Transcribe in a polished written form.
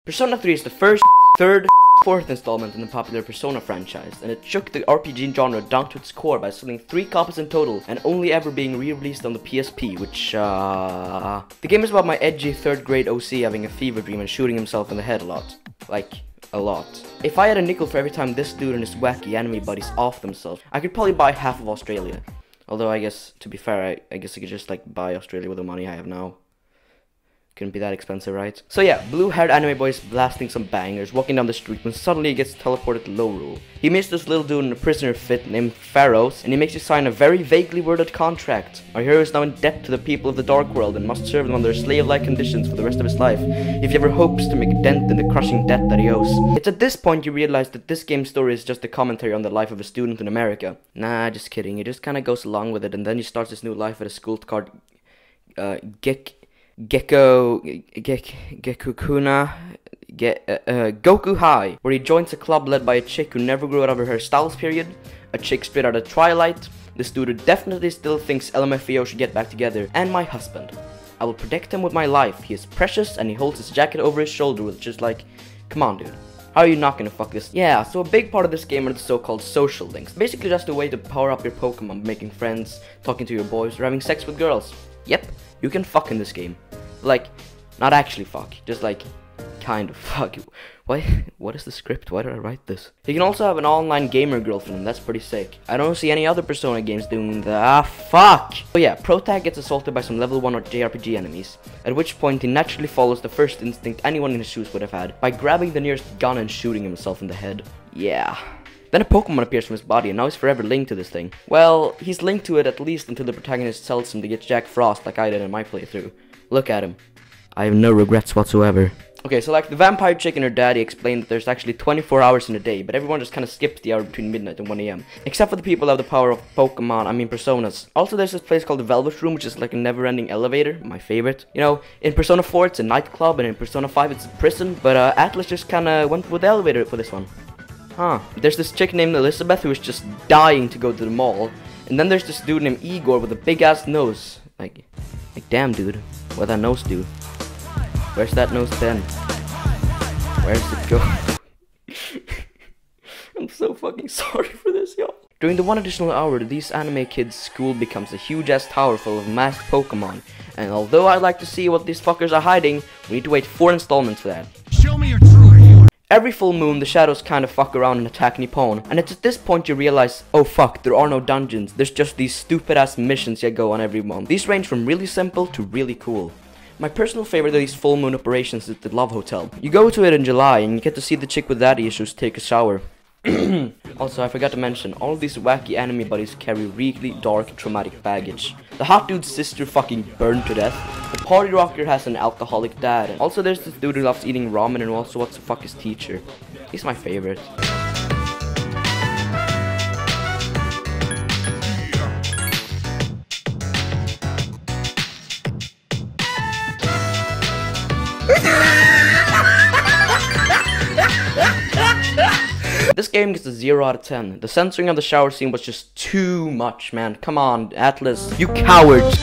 Persona 3 is the first, third, fourth installment in the popular Persona franchise, and it shook the RPG genre down to its core by selling 3 copies in total, and only ever being re-released on the PSP, which, The game is about my edgy 3rd grade OC having a fever dream and shooting himself in the head a lot. Like, a lot. If I had a nickel for every time this dude and his wacky anime buddies off themselves, I could probably buy half of Australia. Although I guess, to be fair, I guess I could just, like, buy Australia with the money I have now. Couldn't be that expensive, right? So yeah, blue-haired anime boy is blasting some bangers, walking down the street when suddenly he gets teleported to Low Rule. He meets this little dude in a prisoner fit named Pharaohs, and he makes you sign a very vaguely worded contract. Our hero is now in debt to the people of the Dark World and must serve them under slave-like conditions for the rest of his life, if he ever hopes to make a dent in the crushing debt that he owes. It's at this point you realize that this game's story is just a commentary on the life of a student in America. Nah, just kidding, it just kinda goes along with it, and then he starts his new life at a school called, Goku High, where he joins a club led by a chick who never grew out of her styles period, a chick straight out of Twilight, this dude who definitely still thinks LMFAO should get back together, and my husband. I will protect him with my life. He is precious and he holds his jacket over his shoulder with just like, come on dude. How are you not gonna fuck this? Yeah, so a big part of this game are the so-called social links. Basically just a way to power up your Pokemon, making friends, talking to your boys, or having sex with girls. Yep, you can fuck in this game. Like, not actually fuck, just like, kind of fuck. What is the script? Why did I write this? You can also have an online gamer girlfriend, and that's pretty sick. I don't see any other Persona games doing that. Ah, fuck! So yeah, Protag gets assaulted by some level 1 or JRPG enemies, at which point he naturally follows the first instinct anyone in his shoes would have had, by grabbing the nearest gun and shooting himself in the head. Yeah. Then a Pokemon appears from his body, and now he's forever linked to this thing. Well, he's linked to it at least until the protagonist tells him to get Jack Frost like I did in my playthrough. Look at him. I have no regrets whatsoever. Okay, so like the vampire chick and her daddy explained that there's actually 24 hours in a day, but everyone just kind of skips the hour between midnight and 1 AM. Except for the people who have the power of Personas. Also, there's this place called the Velvet Room, which is like a never-ending elevator, my favorite. You know, in Persona 4 it's a nightclub, and in Persona 5 it's a prison, but Atlas just kind of went with the elevator for this one. Huh. There's this chick named Elizabeth who is just dying to go to the mall, and then there's this dude named Igor with a big-ass nose. Like damn dude, what that nose do? Where's that nose been? Where's it go? I'm so fucking sorry for this, y'all. During the 1 additional hour, these anime kids' school becomes a huge-ass tower full of masked Pokemon. And although I'd like to see what these fuckers are hiding, we need to wait 4 installments for that. Show me your true form. Every full moon, the shadows kind of fuck around and attack Nippon, and it's at this point you realize, oh fuck, there are no dungeons, there's just these stupid-ass missions you go on every month. These range from really simple to really cool. My personal favorite of these full moon operations is the Love Hotel. You go to it in July and you get to see the chick with daddy issues take a shower. Also, I forgot to mention, all of these wacky anime buddies carry really dark, traumatic baggage. The hot dude's sister fucking burned to death. The party rocker has an alcoholic dad. And also there's this dude who loves eating ramen and also wants to fuck his teacher. He's my favorite. This game gets a 0 out of 10. The censoring of the shower scene was just too much, man. Come on, Atlas. You cowards.